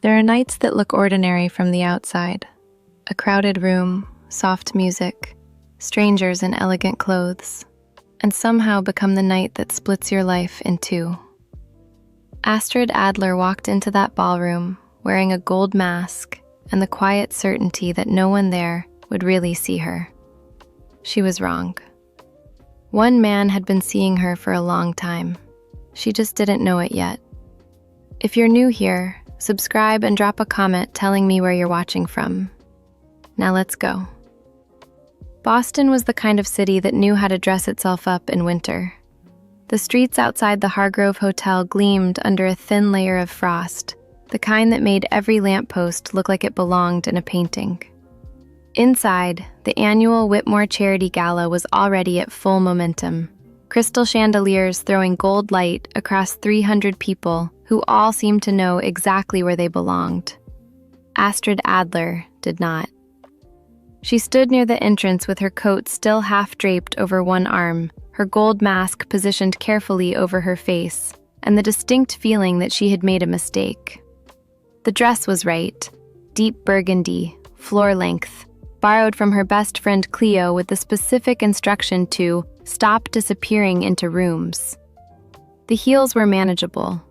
There are nights that look ordinary from the outside. A crowded room, soft music, strangers in elegant clothes, and somehow become the night that splits your life in two. Astrid Adler walked into that ballroom wearing a gold mask and the quiet certainty that no one there would really see her. She was wrong. One man had been seeing her for a long time. She just didn't know it yet. If you're new here, subscribe and drop a comment telling me where you're watching from. Now let's go. Boston was the kind of city that knew how to dress itself up in winter. The streets outside the Hargrove Hotel gleamed under a thin layer of frost, the kind that made every lamppost look like it belonged in a painting. Inside, the annual Whitmore Charity Gala was already at full momentum, crystal chandeliers throwing gold light across 300 people who all seemed to know exactly where they belonged. Astrid Adler did not. She stood near the entrance with her coat still half draped over one arm, her gold mask positioned carefully over her face, and the distinct feeling that she had made a mistake. The dress was right, deep burgundy, floor length, borrowed from her best friend Cleo with the specific instruction to stop disappearing into rooms. The heels were manageable.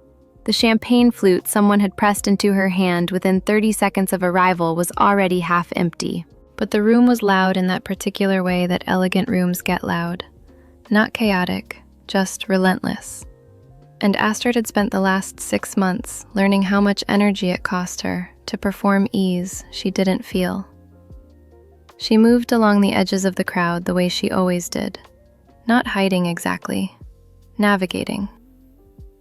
The champagne flute someone had pressed into her hand within 30 seconds of arrival was already half empty. But the room was loud in that particular way that elegant rooms get loud. Not chaotic, just relentless. And Astrid had spent the last 6 months learning how much energy it cost her to perform ease she didn't feel. She moved along the edges of the crowd the way she always did, not hiding exactly, navigating.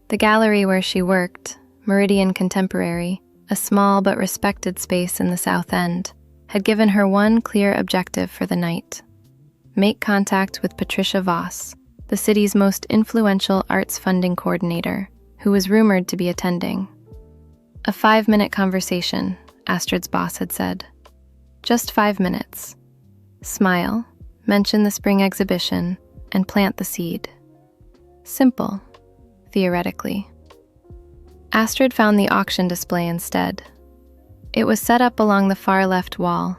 The gallery where she worked, Meridian Contemporary, a small but respected space in the South End, had given her one clear objective for the night: make contact with Patricia Voss, the city's most influential arts funding coordinator, who was rumored to be attending. A 5-minute conversation, Astrid's boss had said. Just 5 minutes. Smile, mention the spring exhibition, and plant the seed. Simple, theoretically. Astrid found the auction display instead. It was set up along the far left wall.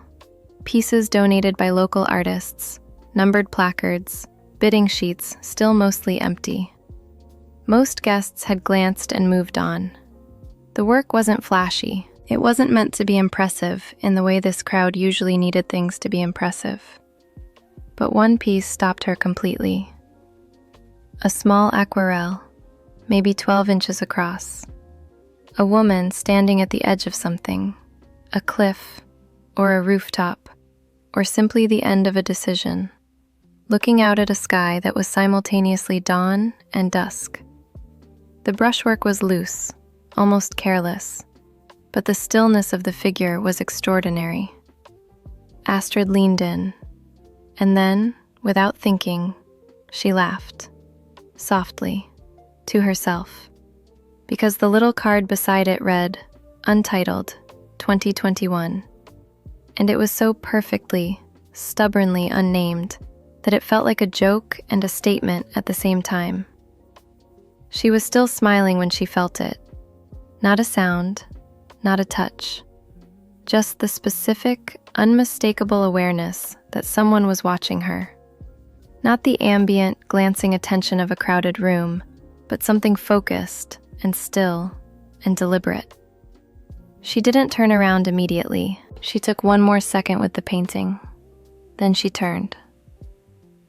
Pieces donated by local artists, numbered placards, bidding sheets still mostly empty. Most guests had glanced and moved on. The work wasn't flashy. It wasn't meant to be impressive in the way this crowd usually needed things to be impressive. But one piece stopped her completely. A small aquarelle, maybe 12 inches across. A woman standing at the edge of something, a cliff, or a rooftop, or simply the end of a decision, looking out at a sky that was simultaneously dawn and dusk. The brushwork was loose, almost careless, but the stillness of the figure was extraordinary. Astrid leaned in, and then, without thinking, she laughed, softly, to herself, because the little card beside it read, Untitled, 2021, and it was so perfectly, stubbornly unnamed that it felt like a joke and a statement at the same time. She was still smiling when she felt it. Not a sound, not a touch, just the specific, unmistakable awareness that someone was watching her. Not the ambient, glancing attention of a crowded room, but something focused and still and deliberate. She didn't turn around immediately. She took one more second with the painting. Then she turned.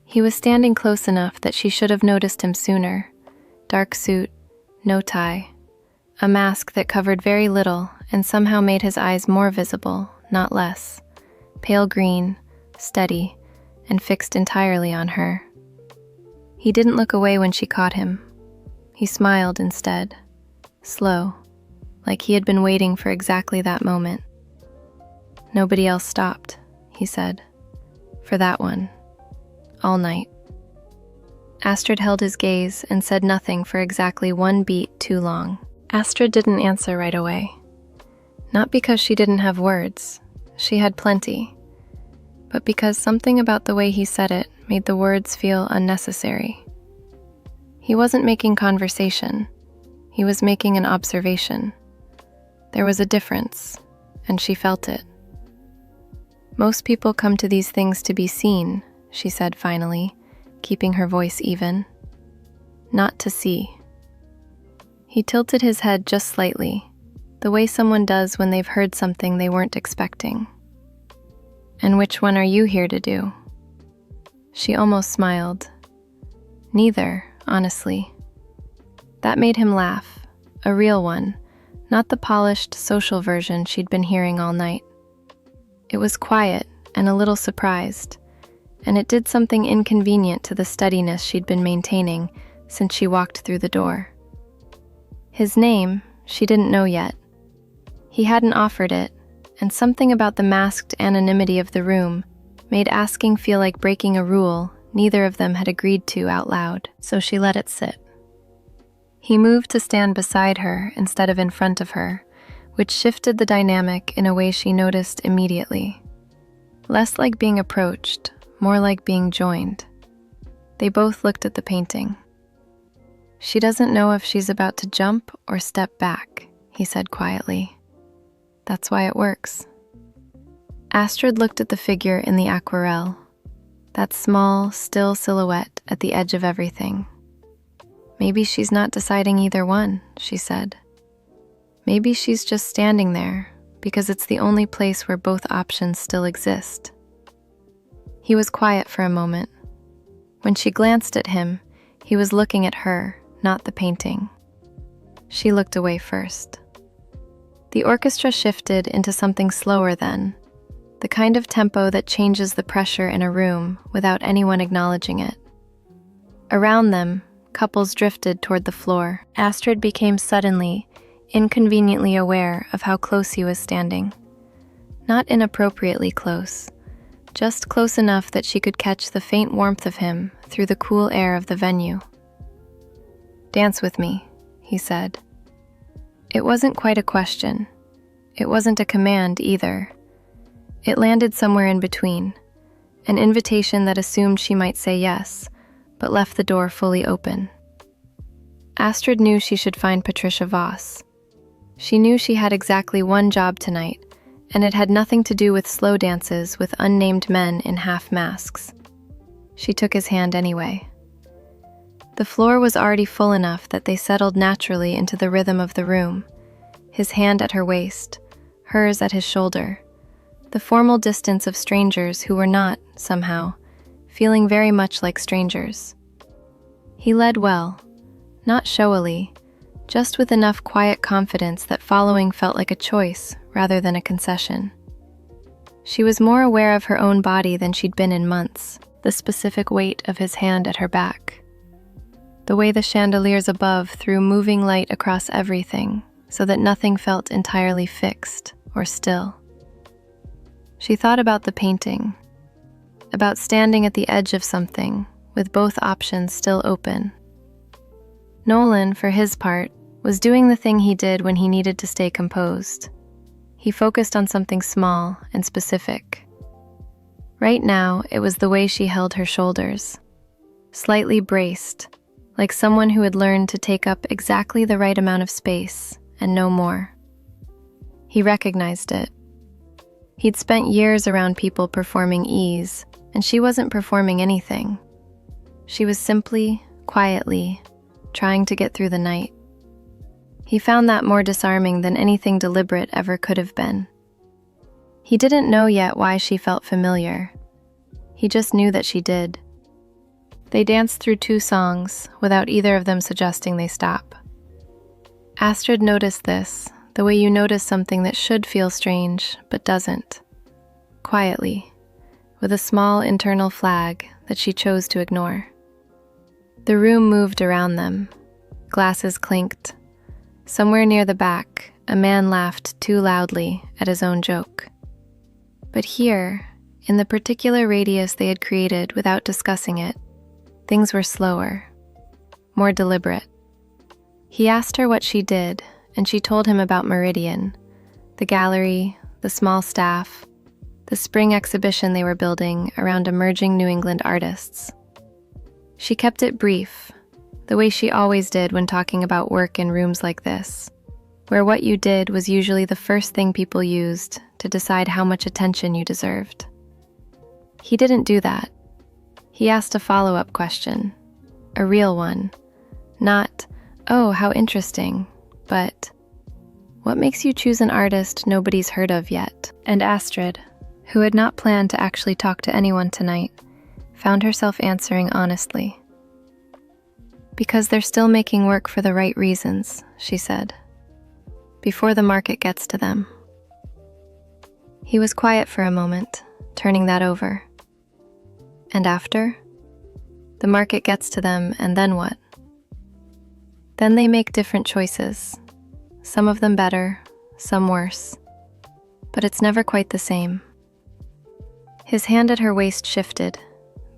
He was standing close enough that she should have noticed him sooner. Dark suit, no tie, a mask that covered very little and somehow made his eyes more visible, not less. Pale green, steady, and fixed entirely on her. He didn't look away when she caught him. He smiled instead, slow, like he had been waiting for exactly that moment. Nobody else stopped, he said, for that one, all night. Astrid held his gaze and said nothing for exactly 1 beat too long. Astrid didn't answer right away. Not because she didn't have words, she had plenty, but because something about the way he said it made the words feel unnecessary. He wasn't making conversation, he was making an observation. There was a difference, and she felt it. "Most people come to these things to be seen," she said finally, keeping her voice even. "Not to see." He tilted his head just slightly, the way someone does when they've heard something they weren't expecting. "And which one are you here to do?" She almost smiled. "Neither, honestly." That made him laugh, a real one, not the polished social version she'd been hearing all night. It was quiet and a little surprised, and it did something inconvenient to the steadiness she'd been maintaining since she walked through the door. His name, she didn't know yet. He hadn't offered it, and something about the masked anonymity of the room made asking feel like breaking a rule neither of them had agreed to out loud, so she let it sit. He moved to stand beside her instead of in front of her, which shifted the dynamic in a way she noticed immediately. Less like being approached, more like being joined. They both looked at the painting. "She doesn't know if she's about to jump or step back," he said quietly. "That's why it works." Astrid looked at the figure in the aquarelle, that small, still silhouette at the edge of everything. "Maybe she's not deciding either one," she said. "Maybe she's just standing there because it's the only place where both options still exist." He was quiet for a moment. When she glanced at him, he was looking at her, not the painting. She looked away first. The orchestra shifted into something slower then, the kind of tempo that changes the pressure in a room without anyone acknowledging it. Around them, couples drifted toward the floor. Astrid became suddenly, inconveniently aware of how close he was standing. Not inappropriately close, just close enough that she could catch the faint warmth of him through the cool air of the venue. "Dance with me," he said. It wasn't quite a question. It wasn't a command either. It landed somewhere in between, an invitation that assumed she might say yes, but left the door fully open. Astrid knew she should find Patricia Voss. She knew she had exactly one job tonight, and it had nothing to do with slow dances with unnamed men in half masks. She took his hand anyway. The floor was already full enough that they settled naturally into the rhythm of the room, his hand at her waist, hers at his shoulder, the formal distance of strangers who were not, somehow, feeling very much like strangers. He led well, not showily, just with enough quiet confidence that following felt like a choice rather than a concession. She was more aware of her own body than she'd been in months, the specific weight of his hand at her back, the way the chandeliers above threw moving light across everything so that nothing felt entirely fixed or still. She thought about the painting, about standing at the edge of something with both options still open. Nolan, for his part, was doing the thing he did when he needed to stay composed. He focused on something small and specific. Right now, it was the way she held her shoulders, slightly braced, like someone who had learned to take up exactly the right amount of space and no more. He recognized it. He'd spent years around people performing ease, and she wasn't performing anything. She was simply, quietly, trying to get through the night. He found that more disarming than anything deliberate ever could have been. He didn't know yet why she felt familiar. He just knew that she did. They danced through 2 songs without either of them suggesting they stop. Astrid noticed this, the way you notice something that should feel strange, but doesn't. Quietly, with a small internal flag that she chose to ignore. The room moved around them. Glasses clinked. Somewhere near the back, a man laughed too loudly at his own joke. But here, in the particular radius they had created without discussing it, things were slower, more deliberate. He asked her what she did, and she told him about Meridian, the gallery, the small staff, the spring exhibition they were building around emerging New England artists. She kept it brief, the way she always did when talking about work in rooms like this. where what you did was usually the first thing people used to decide how much attention you deserved. He didn't do that. He asked a follow-up question, a real one. Not, "Oh, how interesting," but, "What makes you choose an artist nobody's heard of yet?" And Astrid, who had not planned to actually talk to anyone tonight, found herself answering honestly. "Because they're still making work for the right reasons," she said, "before the market gets to them." He was quiet for a moment, turning that over. And after? The market gets to them, and then what? Then they make different choices, some of them better, some worse, but it's never quite the same. His hand at her waist shifted,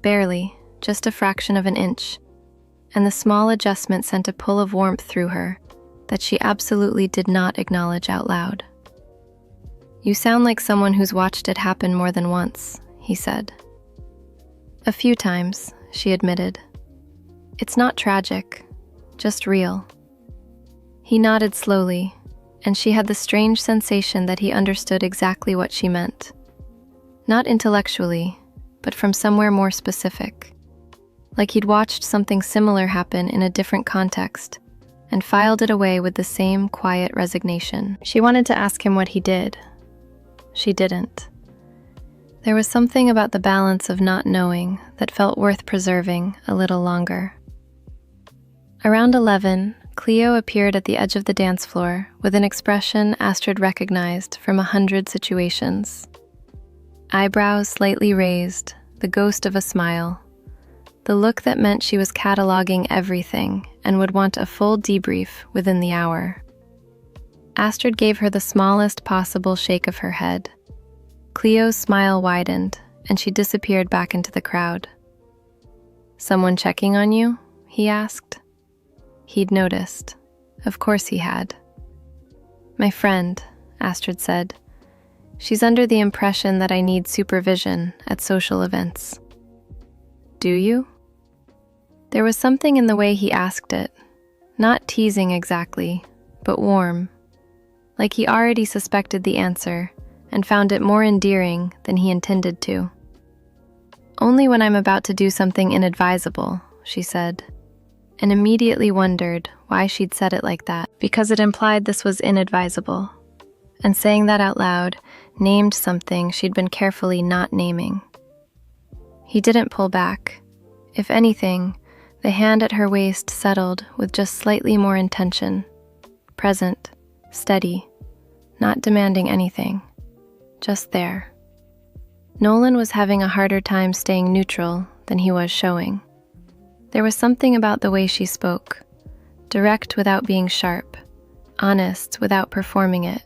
barely, just a fraction of an inch, and the small adjustment sent a pull of warmth through her that she absolutely did not acknowledge out loud. "You sound like someone who's watched it happen more than once," he said. "A few times," she admitted. "It's not tragic, just real." He nodded slowly, and she had the strange sensation that he understood exactly what she meant. Not intellectually, but from somewhere more specific. Like he'd watched something similar happen in a different context and filed it away with the same quiet resignation. She wanted to ask him what he did. She didn't. There was something about the balance of not knowing that felt worth preserving a little longer. Around 11, Cleo appeared at the edge of the dance floor with an expression Astrid recognized from 100 situations. Eyebrows slightly raised, the ghost of a smile. The look that meant she was cataloging everything and would want a full debrief within the hour. Astrid gave her the smallest possible shake of her head. Cleo's smile widened, and she disappeared back into the crowd. "Someone checking on you?" he asked. He'd noticed. Of course he had. "My friend," Astrid said. "She's under the impression that I need supervision at social events." "Do you?" There was something in the way he asked it, not teasing exactly, but warm, like he already suspected the answer and found it more endearing than he intended to. "Only when I'm about to do something inadvisable," she said, and immediately wondered why she'd said it like that, because it implied this was inadvisable, and saying that out loud named something she'd been carefully not naming. He didn't pull back. If anything, the hand at her waist settled with just slightly more intention, present, steady, not demanding anything, just there. Nolan was having a harder time staying neutral than he was showing. There was something about the way she spoke, direct without being sharp, honest without performing it,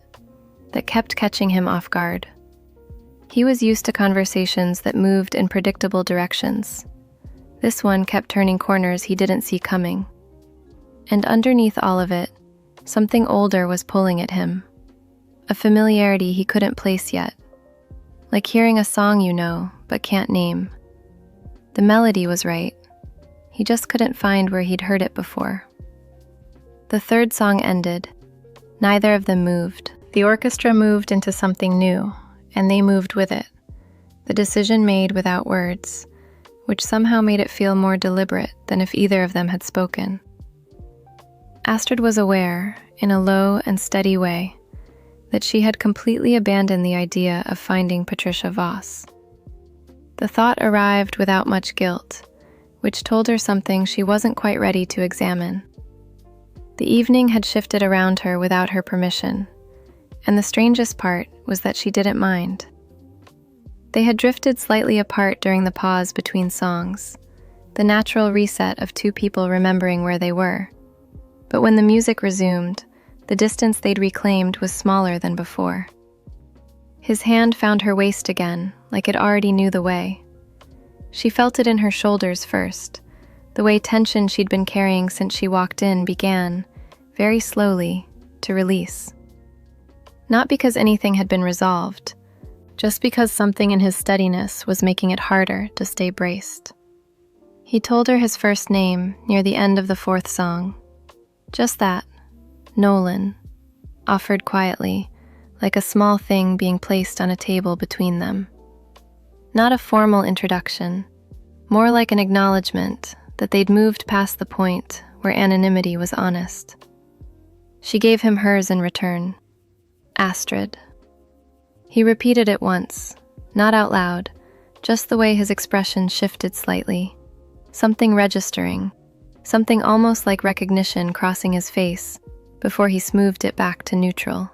that kept catching him off guard. He was used to conversations that moved in predictable directions. This one kept turning corners he didn't see coming. And underneath all of it, something older was pulling at him, a familiarity he couldn't place yet, like hearing a song you know but can't name. The melody was right. He just couldn't find where he'd heard it before. The third song ended. Neither of them moved. The orchestra moved into something new, and they moved with it. The decision made without words, which somehow made it feel more deliberate than if either of them had spoken. Astrid was aware, in a low and steady way, that she had completely abandoned the idea of finding Patricia Voss. The thought arrived without much guilt, which told her something she wasn't quite ready to examine. The evening had shifted around her without her permission, and the strangest part was that she didn't mind. They had drifted slightly apart during the pause between songs, the natural reset of two people remembering where they were. But when the music resumed, the distance they'd reclaimed was smaller than before. His hand found her waist again, like it already knew the way. She felt it in her shoulders first. The way tension she'd been carrying since she walked in began, very slowly, to release. Not because anything had been resolved, just because something in his steadiness was making it harder to stay braced. He told her his first name near the end of the fourth song. Just that, Nolan. offered quietly, like a small thing being placed on a table between them. Not a formal introduction, more like an acknowledgement that they'd moved past the point where anonymity was honest. She gave him hers in return. Astrid. He repeated it once, not out loud, just the way his expression shifted slightly. Something registering, something almost like recognition crossing his face before he smoothed it back to neutral.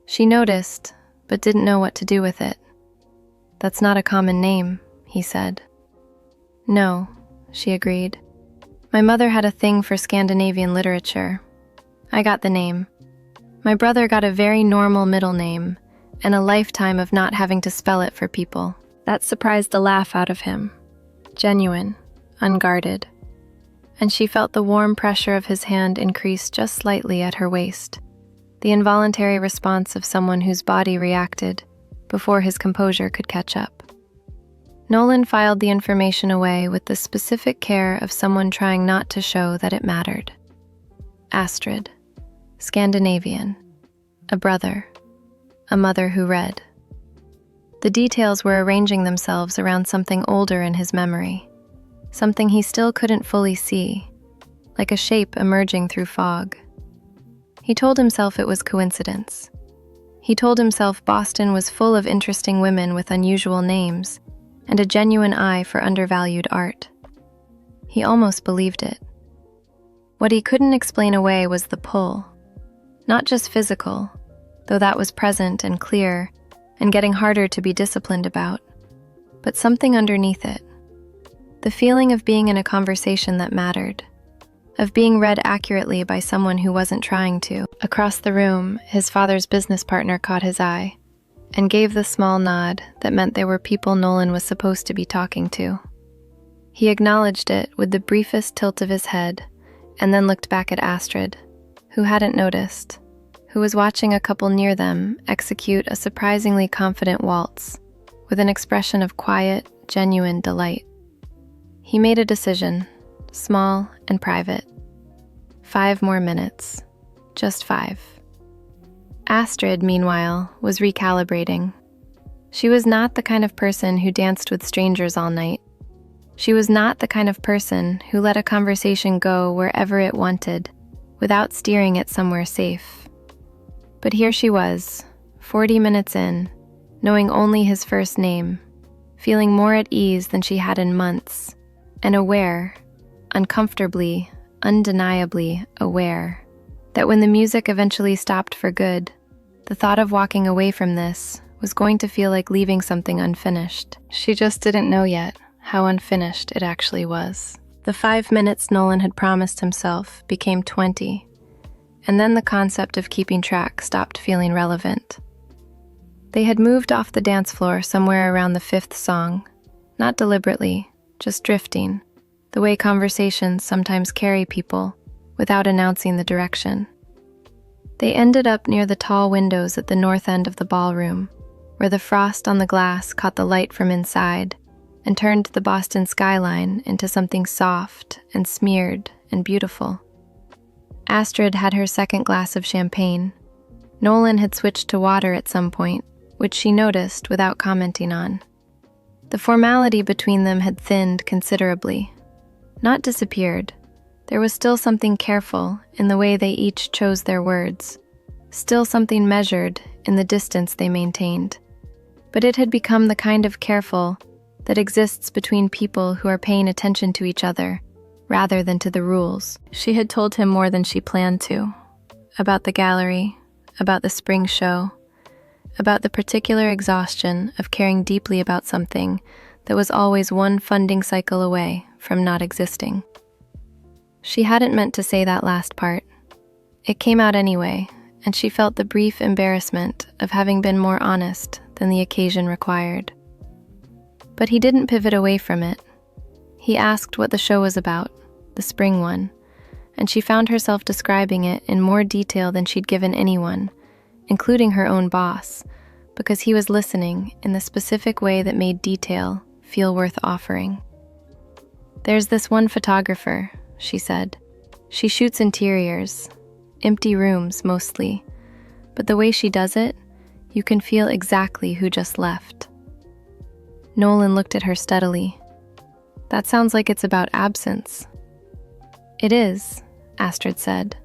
She noticed, but didn't know what to do with it. "That's not a common name," he said. "No," she agreed. "My mother had a thing for Scandinavian literature. I got the name. My brother got a very normal middle name, and a lifetime of not having to spell it for people." That surprised a laugh out of him. Genuine, unguarded. And she felt the warm pressure of his hand increase just slightly at her waist, the involuntary response of someone whose body reacted before his composure could catch up. Nolan filed the information away with the specific care of someone trying not to show that it mattered. Astrid, Scandinavian, a brother, a mother who read. The details were arranging themselves around something older in his memory, something he still couldn't fully see, like a shape emerging through fog. He told himself it was coincidence. He told himself Boston was full of interesting women with unusual names and a genuine eye for undervalued art. He almost believed it. What he couldn't explain away was the pull. Not just physical, though that was present and clear and getting harder to be disciplined about, but something underneath it. The feeling of being in a conversation that mattered, of being read accurately by someone who wasn't trying to. Across the room, his father's business partner caught his eye and gave the small nod that meant there were people Nolan was supposed to be talking to. He acknowledged it with the briefest tilt of his head and then looked back at Astrid, who hadn't noticed, who was watching a couple near them execute a surprisingly confident waltz with an expression of quiet, genuine delight. He made a decision, small and private. 5 more minutes. Just 5. Astrid, meanwhile, was recalibrating. She was not the kind of person who danced with strangers all night. She was not the kind of person who let a conversation go wherever it wanted, without steering it somewhere safe. But here she was, 40 minutes in, knowing only his first name, feeling more at ease than she had in months, and aware, uncomfortably, undeniably aware, that when the music eventually stopped for good, the thought of walking away from this was going to feel like leaving something unfinished. She just didn't know yet how unfinished it actually was. The 5 minutes Nolan had promised himself became 20, and then the concept of keeping track stopped feeling relevant. They had moved off the dance floor somewhere around the 5th song, not deliberately, just drifting, the way conversations sometimes carry people without announcing the direction. They ended up near the tall windows at the north end of the ballroom, where the frost on the glass caught the light from inside and turned the Boston skyline into something soft and smeared and beautiful. Astrid had her second glass of champagne. Nolan had switched to water at some point, which she noticed without commenting on. The formality between them had thinned considerably. Not disappeared. There was still something careful in the way they each chose their words, still something measured in the distance they maintained. But it had become the kind of careful that exists between people who are paying attention to each other rather than to the rules. She had told him more than she planned to, about the gallery, about the spring show, about the particular exhaustion of caring deeply about something that was always one funding cycle away from not existing. She hadn't meant to say that last part. It came out anyway, and she felt the brief embarrassment of having been more honest than the occasion required. But he didn't pivot away from it. He asked what the show was about, the spring one, and she found herself describing it in more detail than she'd given anyone, including her own boss, because he was listening in the specific way that made detail feel worth offering. "There's this one photographer," she said. "She shoots interiors, empty rooms mostly, but the way she does it, you can feel exactly who just left. Nolan looked at her steadily. That sounds like it's about absence. It is, Astrid said,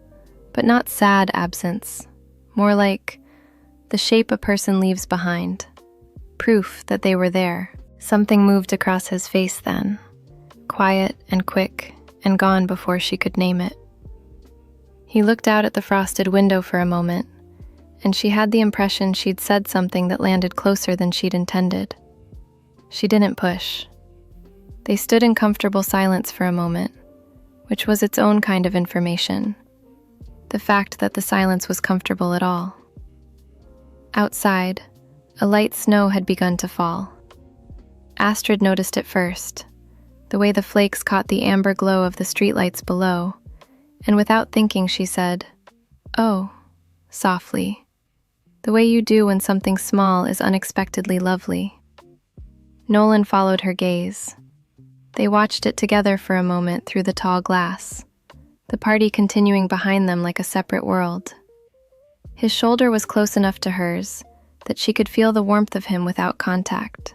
but not sad absence, more like the shape a person leaves behind, proof that they were there. Something moved across his face then, quiet and quick, and gone before she could name it. He looked out at the frosted window for a moment, and she had the impression she'd said something that landed closer than she'd intended. She didn't push. They stood in comfortable silence for a moment, which was its own kind of information. The fact that the silence was comfortable at all. Outside, a light snow had begun to fall. Astrid noticed it first, the way the flakes caught the amber glow of the streetlights below, and without thinking she said, "Oh," softly, the way you do when something small is unexpectedly lovely. Nolan followed her gaze. They watched it together for a moment through the tall glass, the party continuing behind them like a separate world. His shoulder was close enough to hers that she could feel the warmth of him without contact.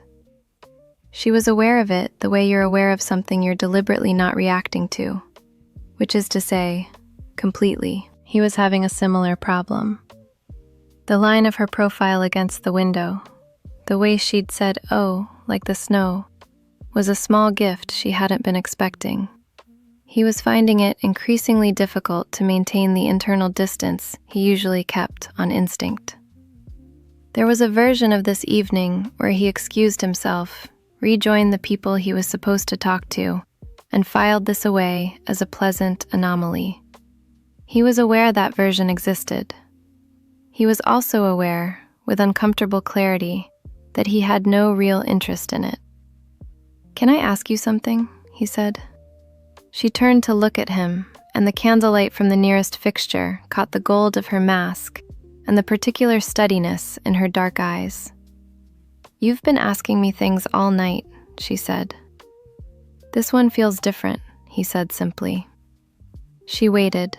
She was aware of it the way you're aware of something you're deliberately not reacting to, which is to say, completely. He was having a similar problem. The line of her profile against the window, the way she'd said, "Oh," like the snow, was a small gift she hadn't been expecting. He was finding it increasingly difficult to maintain the internal distance he usually kept on instinct. There was a version of this evening where he excused himself, rejoined the people he was supposed to talk to, and filed this away as a pleasant anomaly. He was aware that version existed. He was also aware, with uncomfortable clarity, that he had no real interest in it. "Can I ask you something?" he said. She turned to look at him, and the candlelight from the nearest fixture caught the gold of her mask and the particular steadiness in her dark eyes. "You've been asking me things all night," she said. "This one feels different," he said simply. She waited,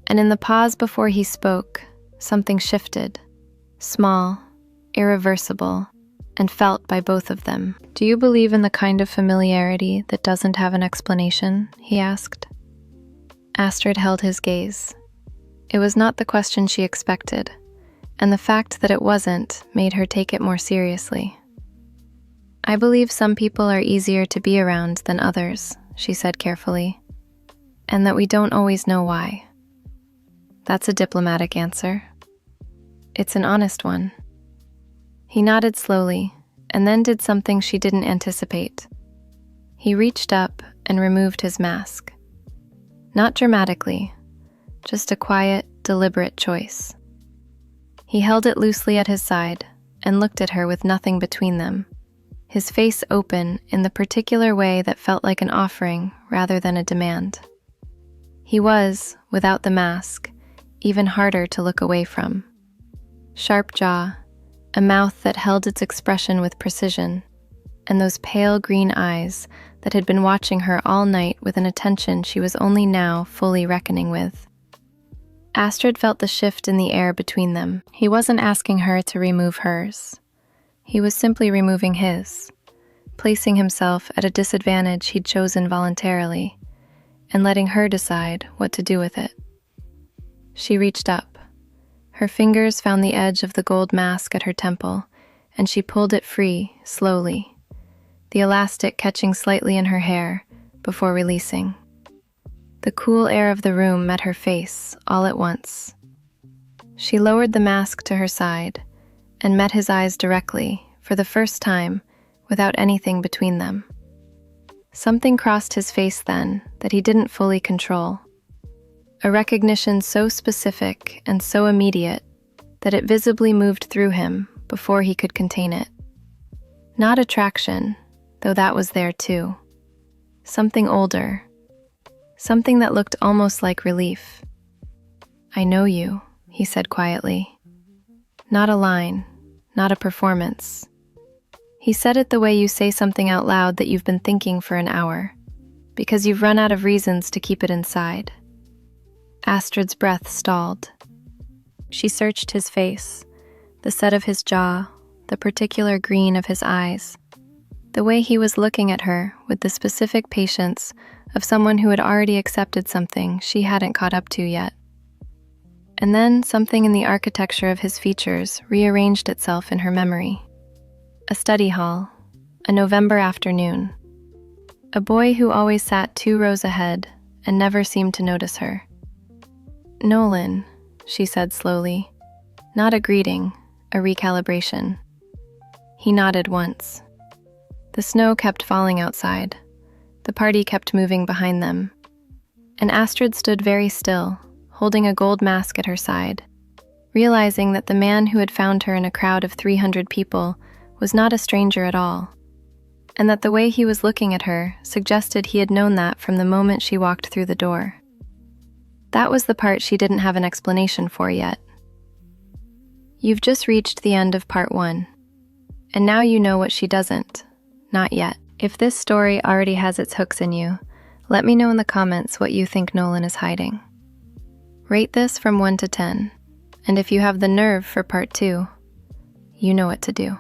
and in the pause before he spoke, something shifted, small, irreversible, and felt by both of them. "Do you believe in the kind of familiarity that doesn't have an explanation?" he asked. Astrid held his gaze. It was not the question she expected, and the fact that it wasn't made her take it more seriously. "I believe some people are easier to be around than others," she said carefully, "and that we don't always know why." That's a diplomatic answer. It's an honest one. He nodded slowly, and then did something she didn't anticipate. He reached up and removed his mask. Not dramatically, just a quiet, deliberate choice. He held it loosely at his side and looked at her with nothing between them, his face open in the particular way that felt like an offering rather than a demand. He was, without the mask, even harder to look away from. Sharp jaw, a mouth that held its expression with precision, and those pale green eyes that had been watching her all night with an attention she was only now fully reckoning with. Astrid felt the shift in the air between them. He wasn't asking her to remove hers. He was simply removing his, placing himself at a disadvantage he'd chosen voluntarily, and letting her decide what to do with it. She reached up. Her fingers found the edge of the gold mask at her temple, and she pulled it free, slowly, the elastic catching slightly in her hair before releasing. The cool air of the room met her face all at once. She lowered the mask to her side and met his eyes directly, for the first time, without anything between them. Something crossed his face then that he didn't fully control. A recognition so specific and so immediate that it visibly moved through him before he could contain it. Not attraction, though that was there too. Something older. Something that looked almost like relief. "I know you," he said quietly. Not a line, not a performance. He said it the way you say something out loud that you've been thinking for an hour, because you've run out of reasons to keep it inside. Astrid's breath stalled. She searched his face, the set of his jaw, the particular green of his eyes, the way he was looking at her with the specific patience of someone who had already accepted something she hadn't caught up to yet. And then something in the architecture of his features rearranged itself in her memory. A study hall, a November afternoon. A boy who always sat 2 rows ahead and never seemed to notice her. "Nolan," she said slowly. Not a greeting, a recalibration. He nodded once. The snow kept falling outside. The party kept moving behind them. And Astrid stood very still, holding a gold mask at her side, realizing that the man who had found her in a crowd of 300 people was not a stranger at all, and that the way he was looking at her suggested he had known that from the moment she walked through the door. That was the part she didn't have an explanation for yet. You've just reached the end of part 1, and now you know what she doesn't. Not yet. If this story already has its hooks in you, let me know in the comments what you think Nolan is hiding. Rate this from 1 to 10, and if you have the nerve for part 2, you know what to do.